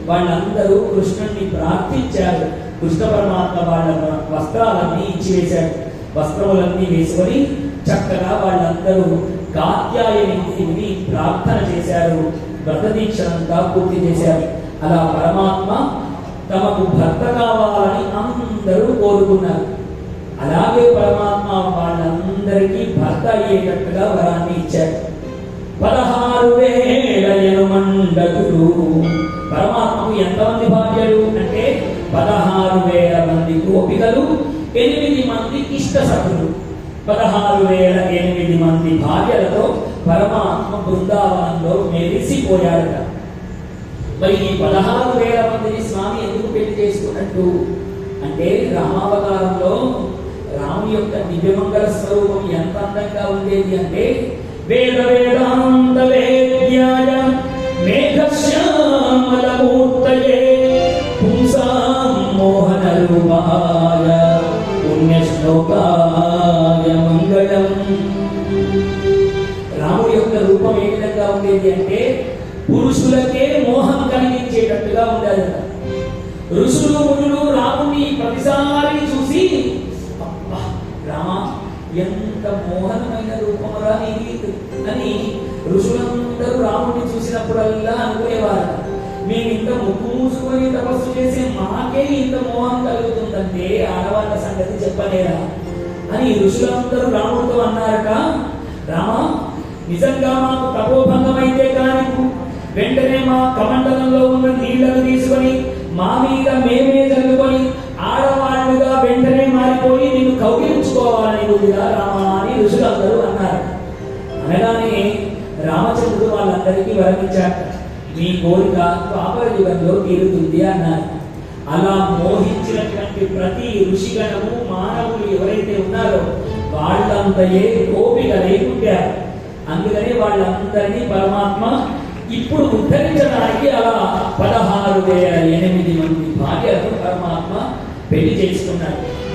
వాళ్ళందరూ కృష్ణుణ్ణి ప్రార్థించారు. కృష్ణ పరమాత్మ వాళ్ళ వస్త్రాలన్నీ ఇచ్చివేశాడు. వస్త్రములన్నీ వేసుకొని చక్కగా వాళ్ళందరూ కాత్యాయని ప్రార్థన చేశారు. వ్రతదీక్షనంతా పూర్తి చేశారు. అలా పరమాత్మ తమకు భర్త కావాలని అందరూ కోరుకున్నారు. అలాగే పరమాత్మ వాళ్ళందరికీ భర్త అయ్యేటట్టుగా వరాన్ని ఇచ్చాడు. 16,000 మండకులు. పరమాత్మకు ఎంతమంది భార్యలు అంటే 16,000 మంది గోపికలు, 8 మంది ఇష్ట సఖులు. 16,008 మంది భార్యలతో పరమాత్మ బృందావనంలో మెరిసిపోయాడట. మరి ఈ 16,000 మందిని స్వామి ఎందుకు పెళ్లి చేసుకున్నట్టు అంటే రామావతారంలో రాముని యొక్క దివ్యమంగళ స్వరూపం ఎంత అందంగా ఉండేది అంటే వేద వేదాంత వేద్యాయ మేఘశ్యామల మూర్తయే పుంసాం మోహన రూపాయ పుణ్యశ్లోకాయ మంగళం. రాముడి యొక్క రూపం ఏ విధంగా ఉండేది అంటే పురుషులకే మోహం కలిగించేటట్టుగా ఉండాలి. ఋషులు మునులు రాముని ప్రతిసారి చూసి రామా ఎంత మోహనమైన రూపమురా నీది అని ఋషులందరూ రాముడిని చూసినప్పుడల్లా అనుకునేవారు. మేము ఇంత ముక్కు మూసుకొని తపస్సు చేసే మాకే ఇంత మోహం కలుగుతుందంటే ఆడవాళ్ళ సంగతి చెప్పలేరా అని ఋషులందరూ రాముడితో అన్నారట. రామా నిజంగా మాకు తపోభంగం అయితే కానీ వెంటనే మా కమండలంలో ఉన్న నీళ్లను తీసుకొని మా మీద మేమే చల్లుకొని ఆడవాళ్ళుగా వెంటనే మారిపోయి నిన్ను కౌగిలించుకోవాలని ఉందిగా రామా అని ఋషులందరూ అన్నారు. అనగానే రామచంద్రుడు వాళ్ళందరికీ వరమించాడు. మీ కోరిక ద్వాపర యుగంలో తీరుతుంది అన్నారు. అలా మోహించినటువంటి ప్రతి ఋషిగణము మానవులు ఎవరైతే ఉన్నారో వాళ్ళంతయే గోపికలై పుట్టారు. అందుకనే వాళ్ళందరినీ పరమాత్మ ఇప్పుడు ఉద్ధరించడానికి అలా 16,008 మంది భార్యలను పరమాత్మ పెళ్లి చేసుకున్నాడు.